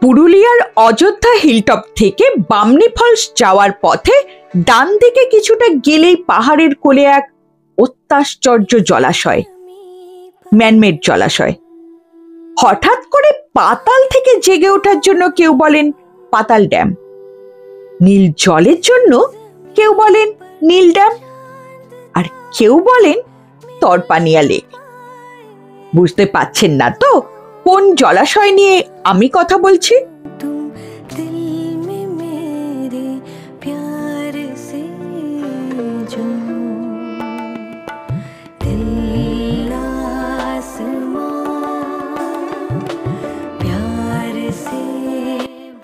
পুরুলিয়ার অযোধ্যা হিলটপ থেকে বামনি ফলস যাওয়ার পথে ডান দিকে কিছুটা গেলেই পাহাড়ের কোলে এক অত্যাশ্চর্য জলাশয়, ম্যানমেড জলাশয়। হঠাৎ করে পাতাল থেকে জেগে ওঠার জন্য কেউ বলেন পাতাল ড্যাম, নীল জলের জন্য কেউ বলেন নীল ড্যাম, আর কেউ বলেন তরপানিয়া লেক। বুঝতে পারছেন না তো কোন জলাশয় নিয়ে আমি কথা বলছি?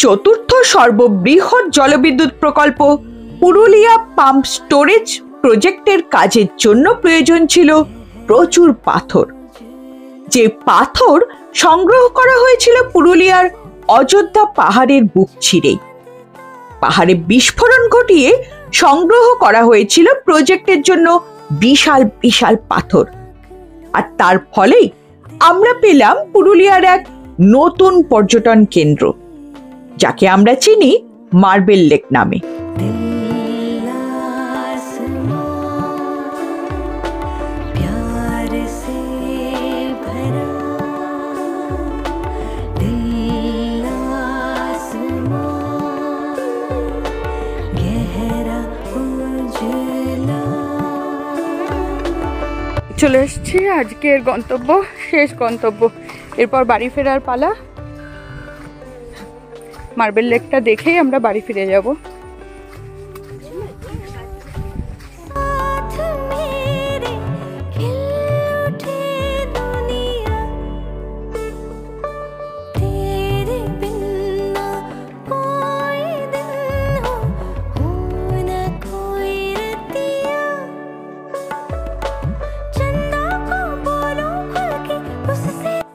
চতুর্থ সর্ববৃহৎ জলবিদ্যুৎ প্রকল্প পুরুলিয়া পাম্প স্টোরেজ প্রজেক্টের কাজের জন্য প্রয়োজন ছিল প্রচুর পাথর, যে পাথর সংগ্রহ করা হয়েছিল পুরুলিয়ার অযোধ্যা পাহাড়ের বুক ছিঁড়ে। পাহাড়ে বিস্ফোরণ ঘটিয়ে সংগ্রহ করা হয়েছিল প্রজেক্টের জন্য বিশাল বিশাল পাথর, আর তার ফলেই আমরা পেলাম পুরুলিয়ার এক নতুন পর্যটন কেন্দ্র, যাকে আমরা চিনি মার্বেল লেক নামে। চলে এসেছি আজকের গন্তব্য, শেষ গন্তব্য। এরপর বাড়ি ফেরার পালা। মার্বেল লেকটা দেখেই আমরা বাড়ি ফিরে যাব।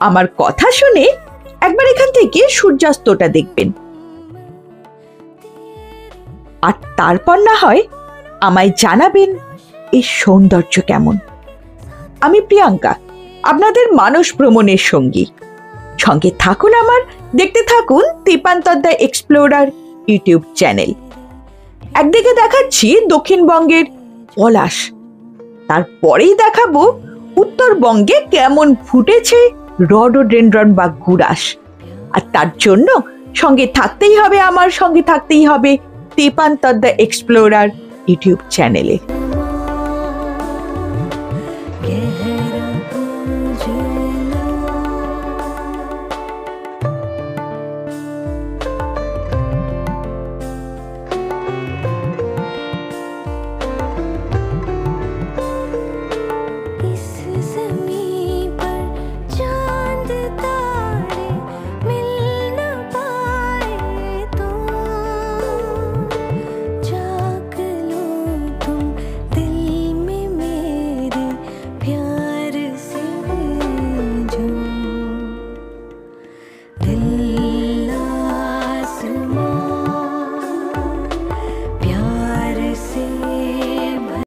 আমার কথা শুনে একবার এখান থেকে সূর্যাস্তটা দেখবেন, আর তারপর না হয় আমায় জানাবেন এই সৌন্দর্য কেমন। আমি প্রিয়াঙ্কা, আপনাদের মানস ভ্রমণের সঙ্গী। সঙ্গে থাকুন আমার, দেখতে থাকুন তেপান্তর দ্য এক্সপ্লোরার ইউটিউব চ্যানেল। একদিকে দেখাচ্ছি দক্ষিণবঙ্গের পলাশ, তারপরেই দেখাবো উত্তরবঙ্গে কেমন ফুটেছে রডোডেনড্রন বা গুড়াস। আর তার জন্য সঙ্গে থাকতেই হবে, আমার সঙ্গে থাকতেই হবে তেপান্তর দ্য এক্সপ্লোরার ইউটিউব চ্যানেলে।